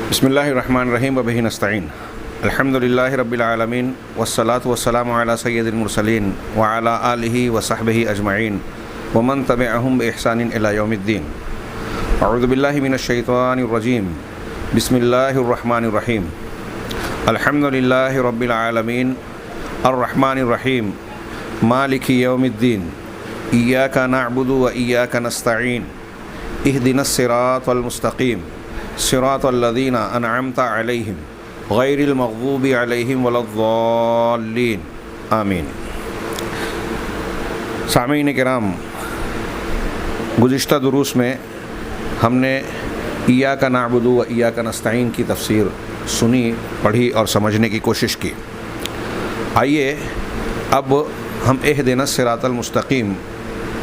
بسم اللہ الرحمن الرحیم وبہ نستعین الحمد للہ رب العالمین والصلاة والسلام علی سید المرسلین وعلی آلہ وصحبہ اجمعین ومن تبعہم بإحسان الی یوم الدین۔ اعوذ باللہ من الشیطان الرجیم، بسم اللہ الرحمن الرحیم، الحمد للہ رب العالمین الرحمن الرحیم مالک یوم الدین، ایاک نعبد و ایاک نستعین، اہدنا الصراط المستقیم، صراط الذین انعمت علیہم غیر المغضوب علیہم ولا الضالین، آمین۔ سامعین کرام، گزشتہ دروس میں ہم نے ایاک نعبد و ایاک نستعین کی تفسیر سنی، پڑھی اور سمجھنے کی کوشش کی۔ آئیے اب ہم اہدنا الصراط المستقیم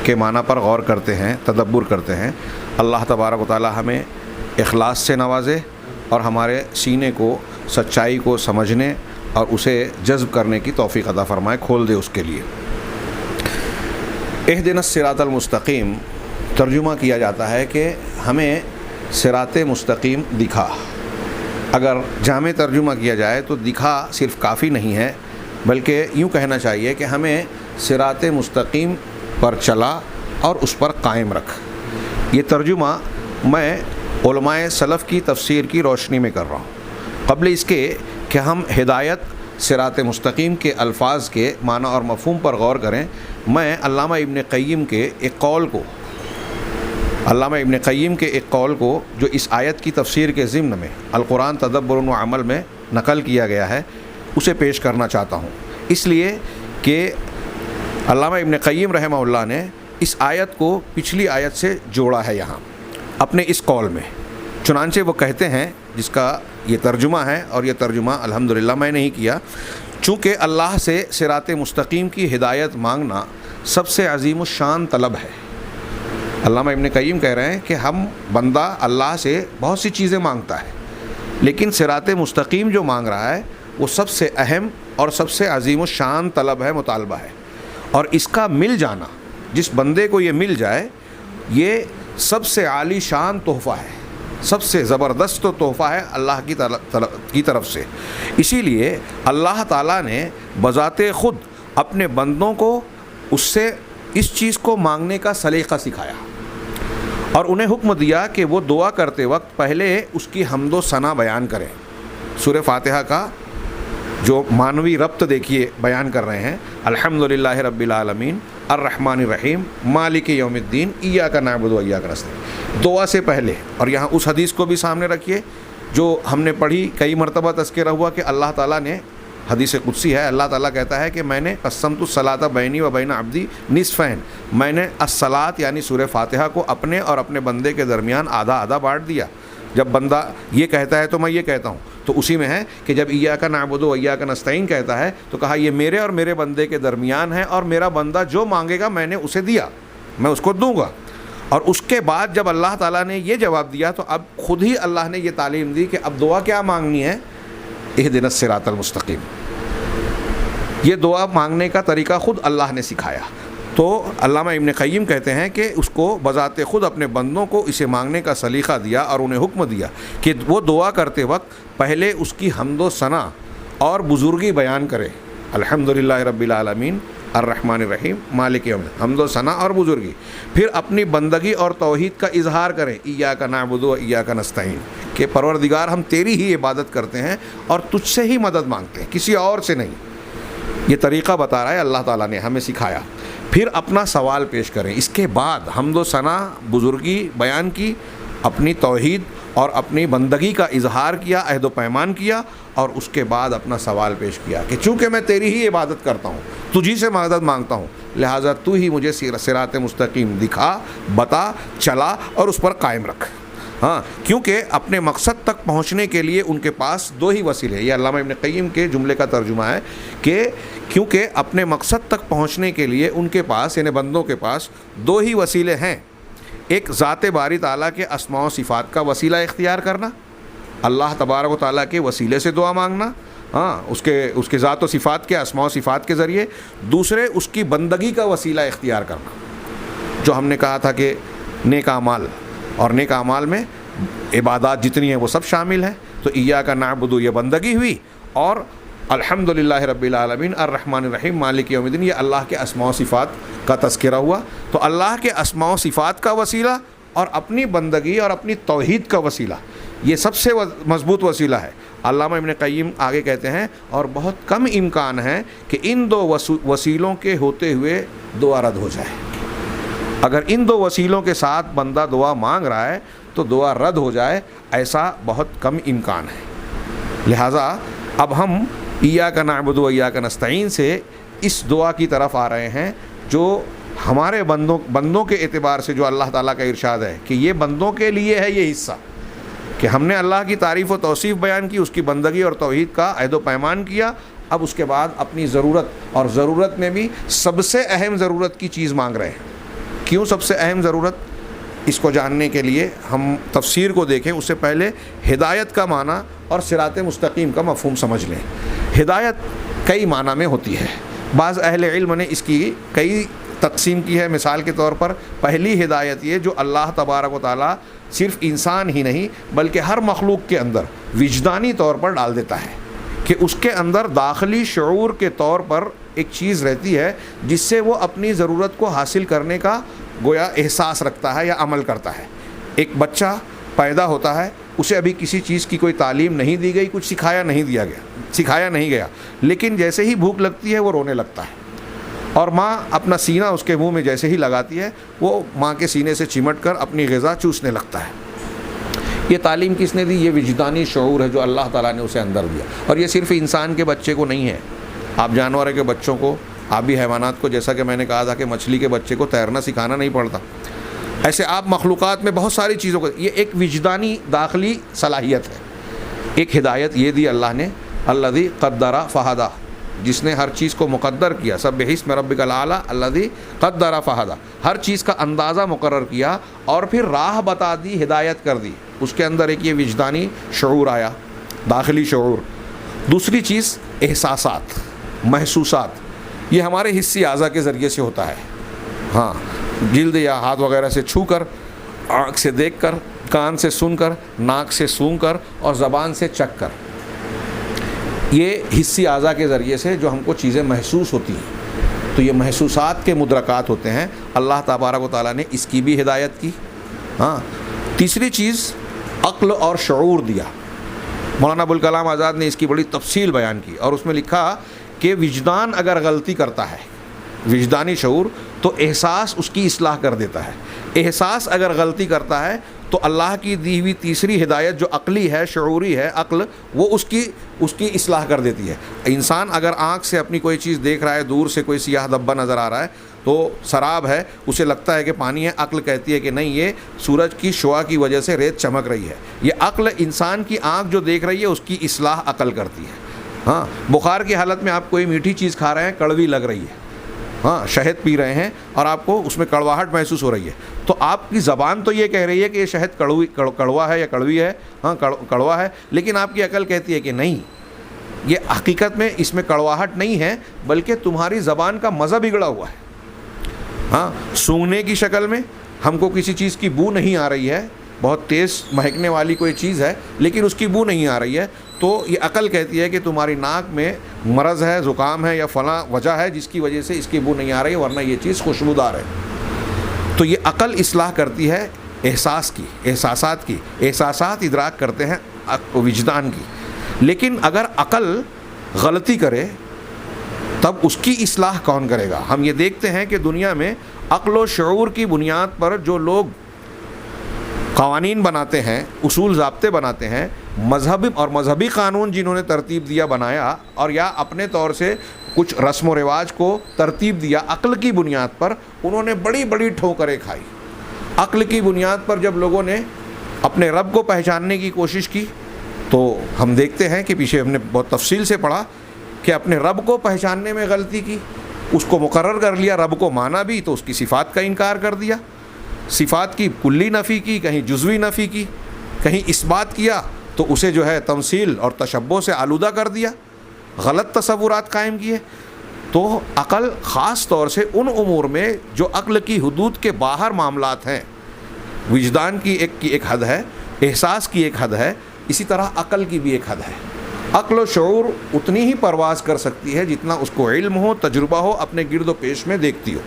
کے معنی پر غور کرتے ہیں، تدبر کرتے ہیں۔ اللہ تبارک و تعالی ہمیں اخلاص سے نوازے اور ہمارے سینے کو سچائی کو سمجھنے اور اسے جذب کرنے کی توفیق عطا فرمائے، کھول دے اس کے لیے۔ اہدنا الصراط المستقیم ترجمہ کیا جاتا ہے کہ ہمیں صراط مستقیم دکھا۔ اگر جامع ترجمہ کیا جائے تو دکھا صرف کافی نہیں ہے، بلکہ یوں کہنا چاہیے کہ ہمیں صراط مستقیم پر چلا اور اس پر قائم رکھ۔ یہ ترجمہ میں علماء سلف کی تفسیر کی روشنی میں کر رہا ہوں۔ قبل اس کے کہ ہم ہدایت صراط مستقیم کے الفاظ کے معنی اور مفہوم پر غور کریں، میں علامہ ابن قیم کے ایک قول کو جو اس آیت کی تفسیر کے ضمن میں القرآن تدبر و عمل میں نقل کیا گیا ہے اسے پیش کرنا چاہتا ہوں، اس لیے کہ علامہ ابن قیم رحمہ اللہ نے اس آیت کو پچھلی آیت سے جوڑا ہے یہاں اپنے اس قول میں۔ چنانچہ وہ کہتے ہیں، جس کا یہ ترجمہ ہے اور یہ ترجمہ الحمدللہ میں نہیں کیا، چونکہ اللہ سے صراط مستقیم کی ہدایت مانگنا سب سے عظیم الشان طلب ہے۔ علامہ ابن قیم کہہ رہے ہیں کہ ہم بندہ اللہ سے بہت سی چیزیں مانگتا ہے، لیکن صراط مستقیم جو مانگ رہا ہے وہ سب سے اہم اور سب سے عظیم الشان طلب ہے، مطالبہ ہے، اور اس کا مل جانا، جس بندے کو یہ مل جائے، یہ سب سے عالی شان تحفہ ہے، سب سے زبردست تحفہ ہے اللہ کی طرف سے۔ اسی لیے اللہ تعالیٰ نے بذات خود اپنے بندوں کو اس سے اس چیز کو مانگنے کا سلیقہ سکھایا اور انہیں حکم دیا کہ وہ دعا کرتے وقت پہلے اس کی حمد و ثنا بیان کریں۔ سورہ فاتحہ کا جو معنوی ربط دیکھیے بیان کر رہے ہیں، الحمدللہ رب العالمین الرحمن الرحیم مالک یوم الدین ایاک نعبد و ایاک نستعین، دعا سے پہلے۔ اور یہاں اس حدیث کو بھی سامنے رکھیے جو ہم نے پڑھی، کئی مرتبہ تذکرہ ہوا کہ اللہ تعالیٰ نے، حدیث قدسی ہے، اللہ تعالیٰ کہتا ہے کہ میں نے قسمت الصلاۃ بینی و بین عبدی نصفین، میں نے الصلاۃ یعنی سورہ فاتحہ کو اپنے اور اپنے بندے کے درمیان آدھا آدھا بانٹ دیا۔ جب بندہ یہ کہتا ہے تو میں یہ کہتا ہوں، تو اسی میں ہے کہ جب ایاک نعبد و ایاک نستعین کہتا ہے تو کہا یہ میرے اور میرے بندے کے درمیان ہے، اور میرا بندہ جو مانگے گا میں نے اسے دیا، میں اس کو دوں گا۔ اور اس کے بعد جب اللہ تعالیٰ نے یہ جواب دیا تو اب خود ہی اللہ نے یہ تعلیم دی کہ اب دعا کیا مانگنی ہے، اہدنا الصراط المستقیم۔ یہ دعا مانگنے کا طریقہ خود اللہ نے سکھایا۔ تو علامہ ابن قیم کہتے ہیں کہ اس کو بذات خود اپنے بندوں کو اسے مانگنے کا سلیقہ دیا اور انہیں حکم دیا کہ وہ دعا کرتے وقت پہلے اس کی حمد و ثنا اور بزرگی بیان کرے، الحمدللہ رب العالمین الرحمن الرحیم مالک یوم الدین، حمد و ثنا اور بزرگی، پھر اپنی بندگی اور توحید کا اظہار کریں، ایاک نعبد و ایاک نستعین، کہ پروردگار ہم تیری ہی عبادت کرتے ہیں اور تجھ سے ہی مدد مانگتے ہیں، کسی اور سے نہیں۔ یہ طریقہ بتا رہا ہے اللہ تعالیٰ نے ہمیں سکھایا۔ پھر اپنا سوال پیش کریں، اس کے بعد حمد و ثنا بزرگی بیان کی، اپنی توحید اور اپنی بندگی کا اظہار کیا، عہد و پیمان کیا، اور اس کے بعد اپنا سوال پیش کیا کہ چونکہ میں تیری ہی عبادت کرتا ہوں، تجھی سے مدد مانگتا ہوں، لہٰذا تو ہی مجھے صراط مستقیم دکھا، بتا، چلا اور اس پر قائم رکھ۔ ہاں، کیونکہ اپنے مقصد تک پہنچنے کے لیے ان کے پاس دو ہی وسیلے ہیں۔ یہ علامہ ابن قیم کے جملے کا ترجمہ ہے کہ کیونکہ اپنے مقصد تک پہنچنے کے لیے ان کے پاس یعنی بندوں کے پاس دو ہی وسیلے ہیں، ایک ذات باری تعالیٰ کے اسماء و صفات کا وسیلہ اختیار کرنا، اللہ تبارک و تعالیٰ کے وسیلے سے دعا مانگنا، ہاں اس کے ذات و صفات کے اسماء و صفات کے ذریعے، دوسرے اس کی بندگی کا وسیلہ اختیار کرنا، جو ہم نے کہا تھا کہ نیک اعمال، اور نیک اعمال میں عبادات جتنی ہیں وہ سب شامل ہیں، تو ایاک نعبد یہ بندگی ہوئی، اور الحمدللہ رب العالمین الرحمن الرحیم مالک یوم الدین یہ اللہ کے اسماء و صفات کا تذکرہ ہوا۔ تو اللہ کے اسماء و صفات کا وسیلہ اور اپنی بندگی اور اپنی توحید کا وسیلہ، یہ سب سے مضبوط وسیلہ ہے۔ علامہ ابن قیم آگے کہتے ہیں اور بہت کم امکان ہے کہ ان دو وسیلوں کے ہوتے ہوئے دعا رد ہو جائے۔ اگر ان دو وسیلوں کے ساتھ بندہ دعا مانگ رہا ہے تو دعا رد ہو جائے، ایسا بہت کم امکان ہے۔ لہٰذا اب ہم ایاک نعبد و ایاک نستعین سے اس دعا کی طرف آ رہے ہیں جو ہمارے بندوں کے اعتبار سے جو اللہ تعالیٰ کا ارشاد ہے کہ یہ بندوں کے لیے ہے یہ حصہ، کہ ہم نے اللہ کی تعریف و توصیف بیان کی، اس کی بندگی اور توحید کا عہد و پیمان کیا، اب اس کے بعد اپنی ضرورت، اور ضرورت میں بھی سب سے اہم ضرورت کی چیز مانگ رہے ہیں۔ کیوں سب سے اہم ضرورت؟ اس کو جاننے کے لیے ہم تفسیر کو دیکھیں، اس سے پہلے ہدایت کا معنی اور صراط مستقیم کا مفہوم سمجھ لیں۔ ہدایت کئی معنی میں ہوتی ہے، بعض اہل علم نے اس کی کئی تقسیم کی ہے۔ مثال کے طور پر پہلی ہدایت یہ جو اللہ تبارک و تعالیٰ صرف انسان ہی نہیں بلکہ ہر مخلوق کے اندر وجدانی طور پر ڈال دیتا ہے، کہ اس کے اندر داخلی شعور کے طور پر ایک چیز رہتی ہے جس سے وہ اپنی ضرورت کو حاصل کرنے کا گویا احساس رکھتا ہے یا عمل کرتا ہے۔ ایک بچہ پیدا ہوتا ہے، اسے ابھی کسی چیز کی کوئی تعلیم نہیں دی گئی، کچھ سکھایا نہیں گیا، لیکن جیسے ہی بھوک لگتی ہے وہ رونے لگتا ہے، اور ماں اپنا سینہ اس کے منہ میں جیسے ہی لگاتی ہے وہ ماں کے سینے سے چمٹ کر اپنی غذا چوسنے لگتا ہے۔ یہ تعلیم کس نے دی؟ یہ وجدانی شعور ہے جو اللہ تعالیٰ نے اسے اندر دیا، اور یہ صرف انسان کے بچے کو نہیں ہے، آپ جانور کے بچوں کو، آبی حیوانات کو، جیسا کہ میں نے کہا تھا کہ مچھلی کے بچے کو تیرنا سکھانا نہیں پڑتا، ایسے آپ مخلوقات میں بہت ساری چیزوں کو، یہ ایک وجدانی داخلی صلاحیت ہے۔ ایک ہدایت یہ دی اللہ نے، الذی قدر فہدی، جس نے ہر چیز کو مقدر کیا، سبح اسم ربک الاعلی الذی قدر فہدی، ہر چیز کا اندازہ مقرر کیا اور پھر راہ بتا دی، ہدایت کر دی۔ اس کے اندر ایک یہ وجدانی شعور آیا، داخلی شعور۔ دوسری چیز احساسات، محسوسات، یہ ہمارے حسی اعضاء کے ذریعے سے ہوتا ہے، ہاں، جلد یا ہاتھ وغیرہ سے چھو کر، آنکھ سے دیکھ کر، کان سے سن کر، ناک سے سونگھ کر اور زبان سے چکھ کر، یہ حسی اعضاء کے ذریعے سے جو ہم کو چیزیں محسوس ہوتی ہیں، تو یہ محسوسات کے مدرکات ہوتے ہیں۔ اللہ تبارک و تعالیٰ نے اس کی بھی ہدایت کی۔ ہاں، تیسری چیز عقل اور شعور دیا۔ مولانا ابوالکلام آزاد نے اس کی بڑی تفصیل بیان کی اور اس میں لکھا کہ وجدان اگر غلطی کرتا ہے، وجدانی شعور، تو احساس اس کی اصلاح کر دیتا ہے۔ احساس اگر غلطی کرتا ہے تو اللہ کی دی ہوئی تیسری ہدایت جو عقلی ہے، شعوری ہے، عقل، وہ اس کی اصلاح کر دیتی ہے۔ انسان اگر آنکھ سے اپنی کوئی چیز دیکھ رہا ہے، دور سے کوئی سیاہ دھبا نظر آ رہا ہے تو سراب ہے، اسے لگتا ہے کہ پانی ہے، عقل کہتی ہے کہ نہیں، یہ سورج کی شعاع کی وجہ سے ریت چمک رہی ہے۔ یہ عقل انسان کی آنکھ جو دیکھ رہی ہے اس کی اصلاح عقل کرتی ہے۔ ہاں، بخار کی حالت میں آپ کوئی میٹھی چیز کھا رہے ہیں، کڑوی لگ رہی ہے، ہاں، شہد پی رہے ہیں اور آپ کو اس میں کڑواہٹ محسوس ہو رہی ہے، تو آپ کی زبان تو یہ کہہ رہی ہے کہ یہ شہد کڑوا ہے یا کڑوی ہے، ہاں کڑوا ہے، لیکن آپ کی عقل کہتی ہے کہ نہیں، یہ حقیقت میں اس میں کڑواہٹ نہیں ہے بلکہ تمہاری زبان کا مزہ بگڑا ہوا ہے۔ ہاں، سونگھنے کی شکل میں ہم کو کسی چیز کی بو نہیں آ رہی ہے، بہت تیز مہکنے والی کوئی چیز ہے لیکن اس کی بو نہیں آ رہی ہے، تو یہ عقل کہتی ہے کہ تمہاری ناک میں مرض ہے، زکام ہے یا فلاں وجہ ہے جس کی وجہ سے اس کی بو نہیں آ رہی، ورنہ یہ چیز خوشبودار ہے۔ تو یہ عقل اصلاح کرتی ہے احساس کی، احساسات کی، احساسات ادراک کرتے ہیں وجدان کی۔ لیکن اگر عقل غلطی کرے تب اس کی اصلاح کون کرے گا؟ ہم یہ دیکھتے ہیں کہ دنیا میں عقل و شعور کی بنیاد پر جو لوگ قوانین بناتے ہیں، اصول ضابطے بناتے ہیں، مذہبی قانون جنہوں نے ترتیب دیا، بنایا، اور یا اپنے طور سے کچھ رسم و رواج کو ترتیب دیا عقل کی بنیاد پر، انہوں نے بڑی بڑی ٹھوکریں کھائی۔ عقل کی بنیاد پر جب لوگوں نے اپنے رب کو پہچاننے کی کوشش کی تو ہم دیکھتے ہیں کہ پیچھے ہم نے بہت تفصیل سے پڑھا کہ اپنے رب کو پہچاننے میں غلطی کی، اس کو مقرر کر لیا، رب کو مانا بھی تو اس کی صفات کا انکار کر دیا، صفات کی کلی نفی کی، کہیں جزوی نفی کی، کہیں اثبات کیا تو اسے جو ہے تمثیل اور تشبہ سے آلودہ کر دیا، غلط تصورات قائم کیے۔ تو عقل خاص طور سے ان امور میں جو عقل کی حدود کے باہر معاملات ہیں، وجدان کی ایک حد ہے، احساس کی ایک حد ہے، اسی طرح عقل کی بھی ایک حد ہے. عقل و شعور اتنی ہی پرواز کر سکتی ہے جتنا اس کو علم ہو, تجربہ ہو, اپنے گرد و پیش میں دیکھتی ہو.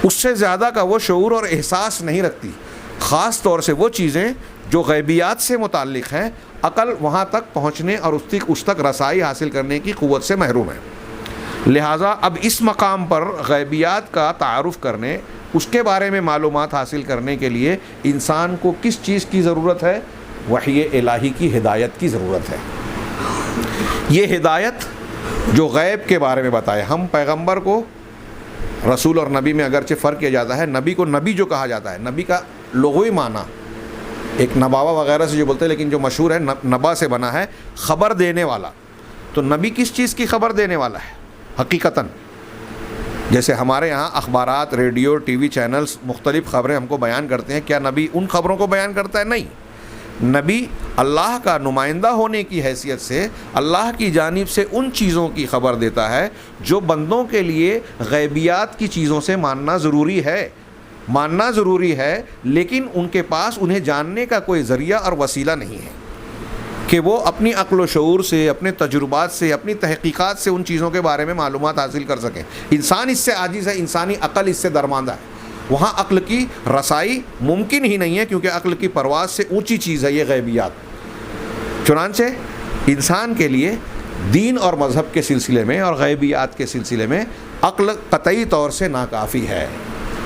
اس سے زیادہ کا وہ شعور اور احساس نہیں رکھتی. خاص طور سے وہ چیزیں جو غیبیات سے متعلق ہیں, عقل وہاں تک پہنچنے اور اس تک رسائی حاصل کرنے کی قوت سے محروم ہے. لہٰذا اب اس مقام پر غیبیات کا تعارف کرنے, اس کے بارے میں معلومات حاصل کرنے کے لیے انسان کو کس چیز کی ضرورت ہے؟ وحی الہی کی ہدایت کی ضرورت ہے. یہ ہدایت جو غیب کے بارے میں بتائے. ہم پیغمبر کو رسول اور نبی میں اگرچہ فرق کیا جاتا ہے. نبی کو نبی جو کہا جاتا ہے, نبی کا لغوی معنی ایک نباوہ وغیرہ سے جو بولتے ہیں, لیکن جو مشہور ہے نبا سے بنا ہے, خبر دینے والا. تو نبی کس چیز کی خبر دینے والا ہے حقیقتاً؟ جیسے ہمارے یہاں اخبارات, ریڈیو, ٹی وی چینلز مختلف خبریں ہم کو بیان کرتے ہیں, کیا نبی ان خبروں کو بیان کرتا ہے؟ نہیں. نبی اللہ کا نمائندہ ہونے کی حیثیت سے اللہ کی جانب سے ان چیزوں کی خبر دیتا ہے جو بندوں کے لیے غیبیات کی چیزوں سے ماننا ضروری ہے, لیکن ان کے پاس انہیں جاننے کا کوئی ذریعہ اور وسیلہ نہیں ہے کہ وہ اپنی عقل و شعور سے, اپنے تجربات سے, اپنی تحقیقات سے ان چیزوں کے بارے میں معلومات حاصل کر سکیں. انسان اس سے عاجز ہے, انسانی عقل اس سے درماندہ ہے. وہاں عقل کی رسائی ممکن ہی نہیں ہے, کیونکہ عقل کی پرواز سے اونچی چیز ہے یہ غیبیات. چنانچہ انسان کے لیے دین اور مذہب کے سلسلے میں اور غیبیات کے سلسلے میں عقل قطعی طور سے ناکافی ہے.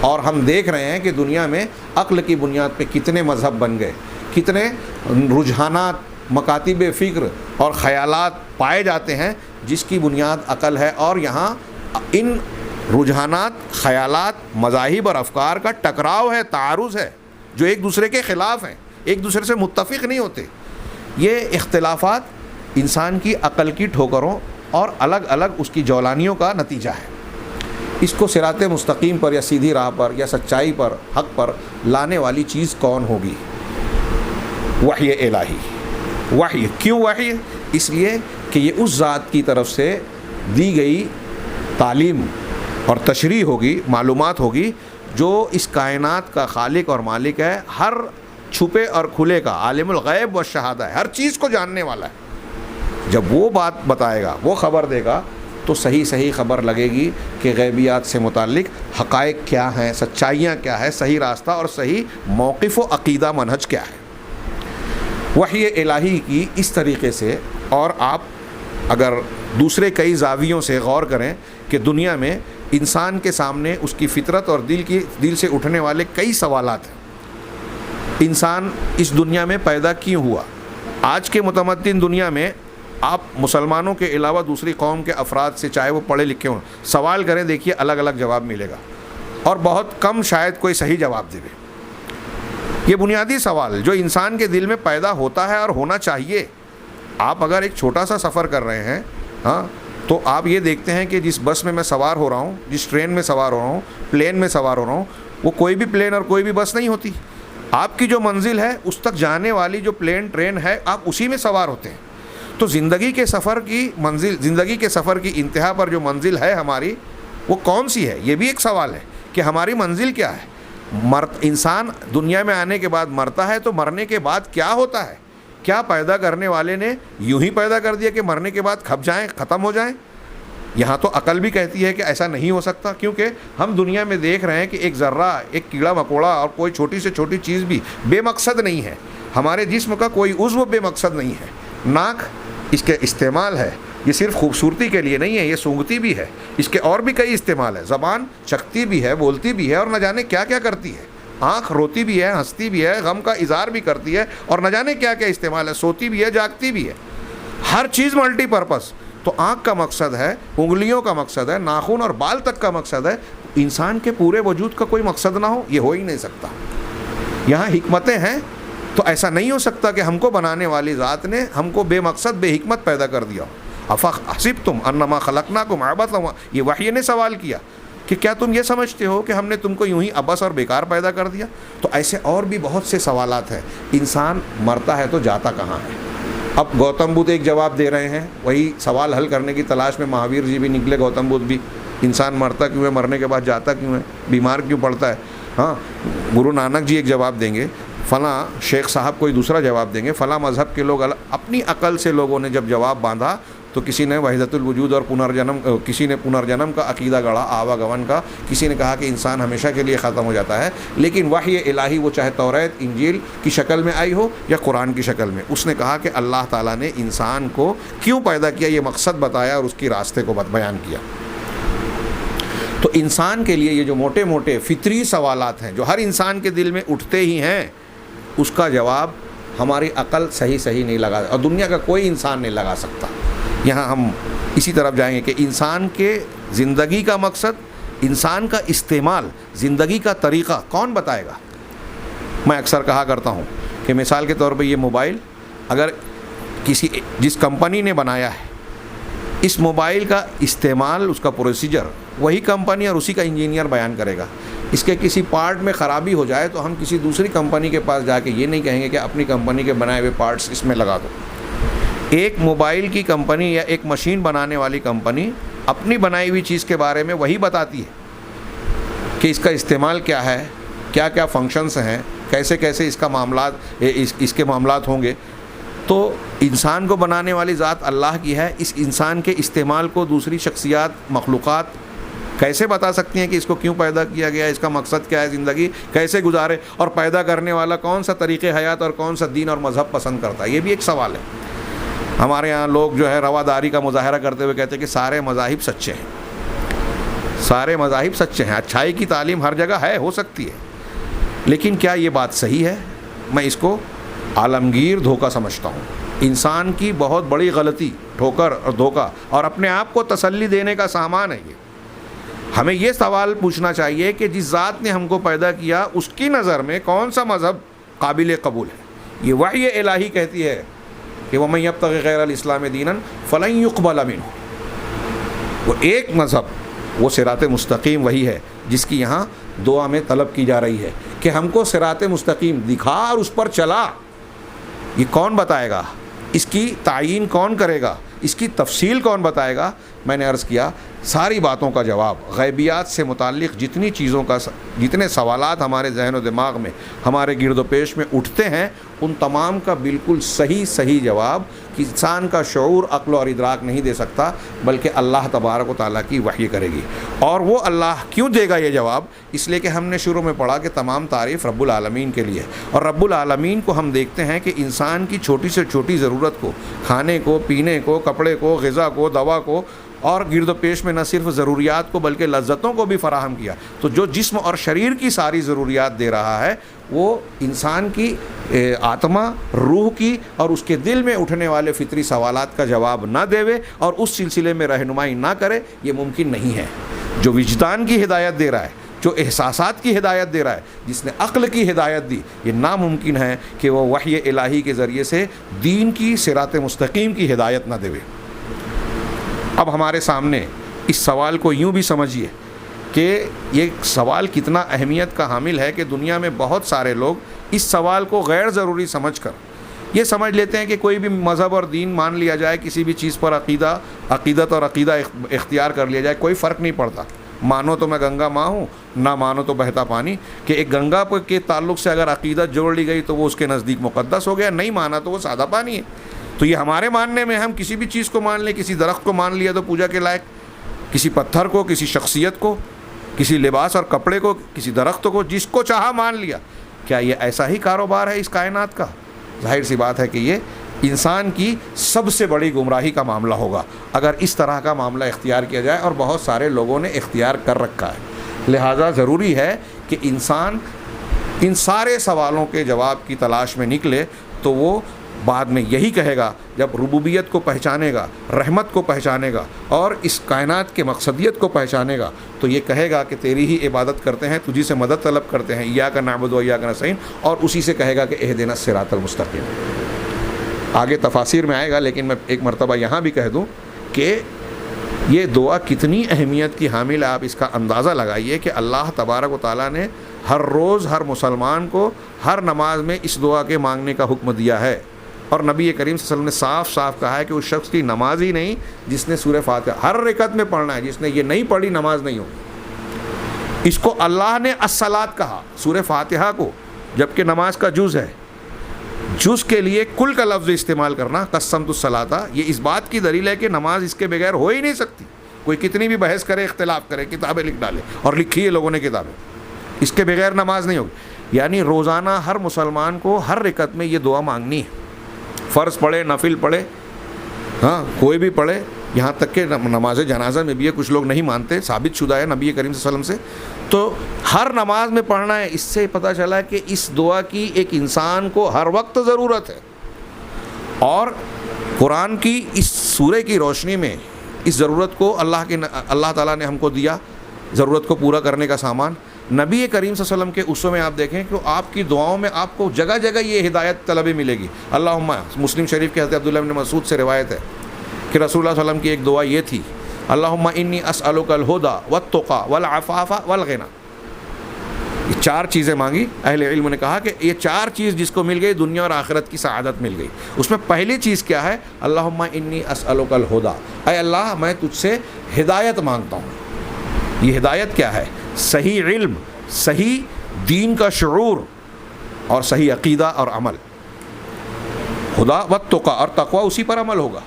اور ہم دیکھ رہے ہیں کہ دنیا میں عقل کی بنیاد پہ کتنے مذہب بن گئے, کتنے رجحانات, مکاتب فکر اور خیالات پائے جاتے ہیں جس کی بنیاد عقل ہے. اور یہاں ان رجحانات, خیالات, مذاہب اور افکار کا ٹکراؤ ہے, تعارض ہے, جو ایک دوسرے کے خلاف ہیں, ایک دوسرے سے متفق نہیں ہوتے. یہ اختلافات انسان کی عقل کی ٹھوکروں اور الگ الگ اس کی جولانیوں کا نتیجہ ہے. اس کو صراط مستقیم پر یا سیدھی راہ پر یا سچائی پر, حق پر لانے والی چیز کون ہوگی؟ وحی الہی. وحی کیوں وحی؟ اس لیے کہ یہ اس ذات کی طرف سے دی گئی تعلیم اور تشریح ہوگی, معلومات ہوگی, جو اس کائنات کا خالق اور مالک ہے, ہر چھپے اور کھلے کا, عالم الغیب والشہادہ ہے, ہر چیز کو جاننے والا ہے. جب وہ بات بتائے گا, وہ خبر دے گا, تو صحیح خبر لگے گی کہ غیبیات سے متعلق حقائق کیا ہیں, سچائیاں کیا ہے, صحیح راستہ اور صحیح موقف و عقیدہ منہج کیا ہے. وحی الہی کی اس طریقے سے, اور آپ اگر دوسرے کئی زاویوں سے غور کریں کہ دنیا میں انسان کے سامنے اس کی فطرت اور دل سے اٹھنے والے کئی سوالات ہیں. انسان اس دنیا میں پیدا کیوں ہوا؟ آج کے متمدن دنیا میں آپ مسلمانوں کے علاوہ دوسری قوم کے افراد سے, چاہے وہ پڑھے لکھے ہوں, سوال کریں, دیکھیے الگ الگ جواب ملے گا, اور بہت کم شاید کوئی صحیح جواب دے. یہ بنیادی سوال جو انسان کے دل میں پیدا ہوتا ہے اور ہونا چاہیے. آپ اگر ایک چھوٹا سا سفر کر رہے ہیں, ہاں, تو آپ یہ دیکھتے ہیں کہ جس بس میں سوار ہو رہا ہوں, جس ٹرین میں سوار ہو رہا ہوں, پلین میں سوار ہو رہا ہوں, وہ کوئی بھی پلین اور کوئی بھی بس نہیں ہوتی. آپ کی جو منزل ہے, اس تک جانے والی جو پلین, ٹرین ہے, آپ اسی میں سوار ہوتے ہیں. تو زندگی کے سفر کی انتہا پر جو منزل ہے ہماری, وہ کون سی ہے؟ یہ بھی ایک سوال ہے کہ ہماری منزل کیا ہے. انسان دنیا میں آنے کے بعد مرتا ہے, تو مرنے کے بعد کیا ہوتا ہے؟ کیا پیدا کرنے والے نے یوں ہی پیدا کر دیا کہ مرنے کے بعد کھپ جائیں, ختم ہو جائیں؟ یہاں تو عقل بھی کہتی ہے کہ ایسا نہیں ہو سکتا, کیونکہ ہم دنیا میں دیکھ رہے ہیں کہ ایک ذرہ, ایک کیڑا مکوڑا اور کوئی چھوٹی سے چھوٹی چیز بھی بے مقصد نہیں ہے. ہمارے جسم کا کوئی عضو بے مقصد نہیں ہے. ناک اس کے استعمال ہے, یہ صرف خوبصورتی کے لیے نہیں ہے, یہ سونگتی بھی ہے, اس کے اور بھی کئی استعمال ہے. زبان چکھتی بھی ہے, بولتی بھی ہے, اور نہ جانے کیا کیا کرتی ہے. آنکھ روتی بھی ہے, ہنستی بھی ہے, غم کا اظہار بھی کرتی ہے, اور نہ جانے کیا کیا استعمال ہے. سوتی بھی ہے, جاگتی بھی ہے, ہر چیز ملٹی پرپز. تو آنکھ کا مقصد ہے, انگلیوں کا مقصد ہے, ناخن اور بال تک کا مقصد ہے. انسان کے پورے وجود کا کوئی مقصد نہ ہو, یہ ہو ہی نہیں سکتا. یہاں حکمتیں ہیں, تو ایسا نہیں ہو سکتا کہ ہم کو بنانے والی ذات نے ہم کو بے مقصد بے حکمت پیدا کر دیا. افحسبتم انما خلقناکم عبثا, یہ وحی نے سوال کیا کہ کیا تم یہ سمجھتے ہو کہ ہم نے تم کو یوں ہی عبث اور بیکار پیدا کر دیا؟ تو ایسے اور بھی بہت سے سوالات ہیں. انسان مرتا ہے تو جاتا کہاں ہے؟ اب گوتم بدھ ایک جواب دے رہے ہیں, وہی سوال حل کرنے کی تلاش میں مہاویر جی بھی نکلے, گوتم بدھ بھی. انسان مرتا کیوں ہے, مرنے کے بعد جاتا کیوں ہے, بیمار کیوں پڑتا ہے؟ ہاں, گرو نانک جی ایک جواب دیں گے, فلاں شیخ صاحب کوئی دوسرا جواب دیں گے، فلاں مذہب کے لوگ اپنی عقل سے لوگوں نے جب جواب باندھا تو کسی نے وحدت الوجود اور پنرجنم، کسی نے پنرجنم کا عقیدہ گڑھا، آواگمن کا، کسی نے کہا کہ انسان ہمیشہ کے لیے ختم ہو جاتا ہے. لیکن وحی الہی وہ چاہے توریت انجیل کی شکل میں آئی ہو یا قرآن کی شکل میں، اس نے کہا کہ اللہ تعالیٰ نے انسان کو کیوں پیدا کیا، یہ مقصد بتایا اور اس کی راستے کو بیان کیا. تو انسان کے لیے یہ جو موٹے موٹے فطری سوالات ہیں جو ہر انسان کے دل میں اٹھتے ہی ہیں، اس کا جواب ہماری عقل صحیح نہیں لگا، اور دنیا کا کوئی انسان نہیں لگا سکتا. یہاں ہم اسی طرف جائیں گے کہ انسان کے زندگی کا مقصد، انسان کا استعمال، زندگی کا طریقہ کون بتائے گا؟ میں اکثر کہا کرتا ہوں کہ مثال کے طور پہ یہ موبائل اگر جس کمپنی نے بنایا ہے، اس موبائل کا استعمال، اس کا پروسیجر وہی کمپنی اور اسی کا انجینئر بیان کرے گا. اس کے کسی پارٹ میں خرابی ہو جائے تو ہم کسی دوسری کمپنی کے پاس جا کے یہ نہیں کہیں گے کہ اپنی کمپنی کے بنائے ہوئے پارٹس اس میں لگا دو. ایک موبائل کی کمپنی یا ایک مشین بنانے والی کمپنی اپنی بنائی ہوئی چیز کے بارے میں وہی بتاتی ہے کہ اس کا استعمال کیا ہے، کیا کیا فنکشنز ہیں، کیسے کیسے اس کا معاملات، اس کے معاملات ہوں گے. تو انسان کو بنانے والی ذات اللہ کی ہے. اس انسان کے استعمال کو دوسری شخصیات، مخلوقات کیسے بتا سکتی ہیں کہ اس کو کیوں پیدا کیا گیا، اس کا مقصد کیا ہے، زندگی کیسے گزارے، اور پیدا کرنے والا کون سا طریقے حیات اور کون سا دین اور مذہب پسند کرتا ہے؟ یہ بھی ایک سوال ہے. ہمارے یہاں لوگ جو ہے رواداری کا مظاہرہ کرتے ہوئے کہتے ہیں کہ سارے مذاہب سچے ہیں، سارے مذاہب سچے ہیں. اچھائی کی تعلیم ہر جگہ ہے، ہو سکتی ہے، لیکن کیا یہ بات صحیح ہے؟ میں اس کو عالمگیر دھوکہ سمجھتا ہوں. انسان کی بہت بڑی غلطی، ٹھوکر اور دھوکہ، اور اپنے آپ کو تسلی دینے کا سامان ہے یہ. ہمیں یہ سوال پوچھنا چاہیے کہ جس ذات نے ہم کو پیدا کیا اس کی نظر میں کون سا مذہب قابل قبول ہے؟ یہ وحی الہی کہتی ہے کہ وَمَن يَبْتَغِ غَيْرَ الْإِسْلَامِ دِينًا فَلَن يُقْبَلَ مِنْهُ. وہ ایک مذہب، وہ صراط مستقیم وہی ہے جس کی یہاں دعا میں طلب کی جا رہی ہے کہ ہم کو صراط مستقیم دکھا اور اس پر چلا. یہ کون بتائے گا؟ اس کی تعیین کون کرے گا؟ اس کی تفصیل کون بتائے گا؟ میں نے عرض کیا ساری باتوں کا جواب، غیبیات سے متعلق جتنی چیزوں کا، جتنے سوالات ہمارے ذہن و دماغ میں، ہمارے گرد و پیش میں اٹھتے ہیں، ان تمام کا بالکل صحیح جواب کہ انسان کا شعور، عقل اور ادراک نہیں دے سکتا، بلکہ اللہ تبارک و تعالیٰ کی وحی کرے گی. اور وہ اللہ کیوں دے گا یہ جواب؟ اس لیے کہ ہم نے شروع میں پڑھا کہ تمام تعریف رب العالمین کے لیے، اور رب العالمین کو ہم دیکھتے ہیں کہ انسان کی چھوٹی سے چھوٹی ضرورت کو، کھانے کو، پینے کو، کپڑے کو، غذا کو، دوا کو، اور گرد و پیش میں نہ صرف ضروریات کو بلکہ لذتوں کو بھی فراہم کیا. تو جو جسم اور شریر کی ساری ضروریات دے رہا ہے، وہ انسان کی آتما، روح کی اور اس کے دل میں اٹھنے والے فطری سوالات کا جواب نہ دے اور اس سلسلے میں رہنمائی نہ کرے، یہ ممکن نہیں ہے. جو وجدان کی ہدایت دے رہا ہے، جو احساسات کی ہدایت دے رہا ہے، جس نے عقل کی ہدایت دی، یہ ناممکن ہے کہ وہ وحی الہی کے ذریعے سے دین کی صراط مستقیم کی ہدایت نہ دے. اب ہمارے سامنے اس سوال کو یوں بھی سمجھیے کہ یہ سوال کتنا اہمیت کا حامل ہے کہ دنیا میں بہت سارے لوگ اس سوال کو غیر ضروری سمجھ کر یہ سمجھ لیتے ہیں کہ کوئی بھی مذہب اور دین مان لیا جائے، کسی بھی چیز پر عقیدت اور عقیدہ اختیار کر لیا جائے، کوئی فرق نہیں پڑتا. مانو تو میں گنگا ماں ہوں، نہ مانو تو بہتا پانی. کہ ایک گنگا کے تعلق سے اگر عقیدت جوڑ لی گئی تو وہ اس کے نزدیک مقدس ہو گیا، نہیں مانا تو وہ سادہ پانی ہے. تو یہ ہمارے ماننے میں ہم کسی بھی چیز کو مان لیں، کسی درخت کو مان لیا تو پوجا کے لائق، کسی پتھر کو، کسی شخصیت کو، کسی لباس اور کپڑے کو، کسی درخت کو، جس کو چاہا مان لیا. کیا یہ ایسا ہی کاروبار ہے اس کائنات کا؟ ظاہر سی بات ہے کہ یہ انسان کی سب سے بڑی گمراہی کا معاملہ ہوگا اگر اس طرح کا معاملہ اختیار کیا جائے، اور بہت سارے لوگوں نے اختیار کر رکھا ہے. لہٰذا ضروری ہے کہ انسان ان سارے سوالوں کے جواب کی تلاش میں نکلے، تو وہ بعد میں یہی کہے گا، جب ربوبیت کو پہچانے گا، رحمت کو پہچانے گا اور اس کائنات کے مقصدیت کو پہچانے گا، تو یہ کہے گا کہ تیری ہی عبادت کرتے ہیں، تجھی سے مدد طلب کرتے ہیں، ایاک نعبد و ایاک نستعین، اور اسی سے کہے گا کہ اہدنا الصراط المستقیم. آگے تفاسیر میں آئے گا، لیکن میں ایک مرتبہ یہاں بھی کہہ دوں کہ یہ دعا کتنی اہمیت کی حامل ہے. آپ اس کا اندازہ لگائیے کہ اللہ تبارک و تعالیٰ نے ہر روز ہر مسلمان کو ہر نماز میں اس دعا کے مانگنے کا حکم دیا ہے، اور نبی کریم صلی اللہ علیہ وسلم نے صاف صاف کہا ہے کہ اس شخص کی نماز ہی نہیں جس نے سورہ فاتحہ ہر رکعت میں پڑھنا ہے، جس نے یہ نہیں پڑھی نماز نہیں ہوگی. اس کو اللہ نے الصلاۃ کہا، سورہ فاتحہ کو جبکہ نماز کا جز ہے. جز کے لیے کل کا لفظ استعمال کرنا قسمت الصلاۃ یہ اس بات کی دلیل ہے کہ نماز اس کے بغیر ہو ہی نہیں سکتی. کوئی کتنی بھی بحث کرے, اختلاف کرے, کتابیں لکھ ڈالے, اور لکھی ہے لوگوں نے کتابیں, اس کے بغیر نماز نہیں ہوگی. یعنی روزانہ ہر مسلمان کو ہر رکعت میں یہ دعا مانگنی ہے. فرض پڑھے, نفل پڑھے, ہاں کوئی بھی پڑھے, یہاں تک کہ نماز جنازہ میں بھی ہے. کچھ لوگ نہیں مانتے, ثابت شدہ ہے نبی کریم صلی اللہ علیہ وسلم سے. تو ہر نماز میں پڑھنا ہے. اس سے پتہ چلا کہ اس دعا کی ایک انسان کو ہر وقت ضرورت ہے. اور قرآن کی اس سورہ کی روشنی میں اس ضرورت کو اللہ تعالیٰ نے ہم کو دیا, ضرورت کو پورا کرنے کا سامان. نبی کریم صلی اللہ علیہ وسلم کے اسوے میں آپ دیکھیں کہ آپ کی دعاؤں میں آپ کو جگہ جگہ یہ ہدایت طلبی ملے گی. اللہم, مسلم شریف کے حضرت عبداللہ بن مسعود سے روایت ہے کہ رسول اللہ صلی اللہ علیہ وسلم کی ایک دعا یہ تھی, اللہم انی اسألک الہدی والتقی والعفاف والغنی. یہ 4 چیزیں مانگی. اہل علم نے کہا کہ یہ 4 چیز جس کو مل گئی دنیا اور آخرت کی سعادت مل گئی. اس میں پہلی چیز کیا ہے؟ اللہم انی اسألک الہدی, اے اللہ میں تجھ سے ہدایت مانگتا ہوں. یہ ہدایت کیا ہے؟ صحیح علم, صحیح دین کا شعور اور صحیح عقیدہ اور عمل. خدا والتقی, اور تقوی اسی پر عمل ہوگا.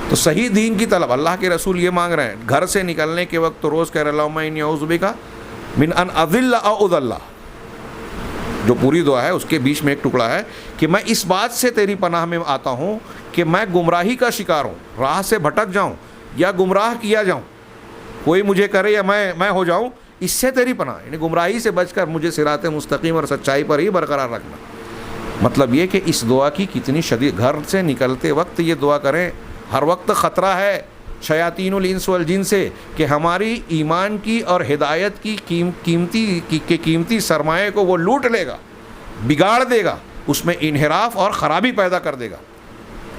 تو صحیح دین کی طلب. اللہ کے رسول یہ مانگ رہے ہیں گھر سے نکلنے کے وقت تو روز کہہ رہے اللہم انی اعوذ بک من ان اضل او اضل. جو پوری دعا ہے اس کے بیچ میں ایک ٹکڑا ہے کہ میں اس بات سے تیری پناہ میں آتا ہوں کہ میں گمراہی کا شکار ہوں, راہ سے بھٹک جاؤں یا گمراہ کیا جاؤں, کوئی مجھے کرے یا میں ہو جاؤں, اس سے تیری پناہ. یعنی گمراہی سے بچ کر مجھے صراط مستقیم اور سچائی پر ہی برقرار رکھنا. مطلب یہ کہ اس دعا کی کتنی شدید, گھر سے نکلتے وقت یہ دعا کریں. ہر وقت خطرہ ہے شیاطین الانس والجن سے کہ ہماری ایمان کی اور ہدایت کی قیمتی سرمایہ کو وہ لوٹ لے گا, بگاڑ دے گا, اس میں انحراف اور خرابی پیدا کر دے گا.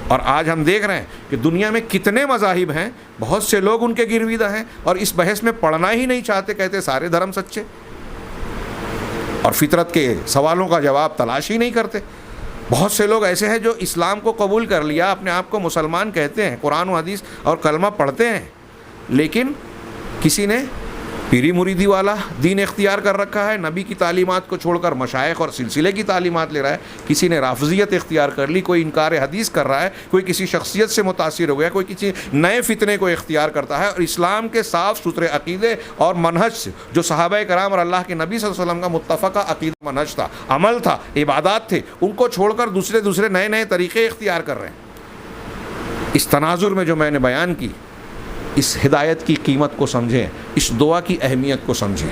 اور آج ہم دیکھ رہے ہیں کہ دنیا میں کتنے مذاہب ہیں, بہت سے لوگ ان کے گرویدہ ہیں اور اس بحث میں پڑھنا ہی نہیں چاہتے, کہتے سارے دھرم سچے, اور فطرت کے سوالوں کا جواب تلاش ہی نہیں کرتے. بہت سے لوگ ایسے ہیں جو اسلام کو قبول کر لیا, اپنے آپ کو مسلمان کہتے ہیں, قرآن و حدیث اور کلمہ پڑھتے ہیں, لیکن کسی نے پیری مریدی والا دین اختیار کر رکھا ہے, نبی کی تعلیمات کو چھوڑ کر مشائخ اور سلسلے کی تعلیمات لے رہا ہے. کسی نے رافضیت اختیار کر لی, کوئی انکار حدیث کر رہا ہے, کوئی کسی شخصیت سے متاثر ہو گیا, کوئی کسی نئے فتنے کو اختیار کرتا ہے. اور اسلام کے صاف ستھرے عقیدے اور منہج سے جو صحابہ کرام اور اللہ کے نبی صلی اللہ علیہ وسلم کا متفقہ عقیدہ منہج تھا, عمل تھا, عبادات تھے, ان کو چھوڑ کر دوسرے نئے طریقے اختیار کر رہے ہیں. اس تناظر میں جو میں نے بیان کی, اس ہدایت کی قیمت کو سمجھیں, اس دعا کی اہمیت کو سمجھیں.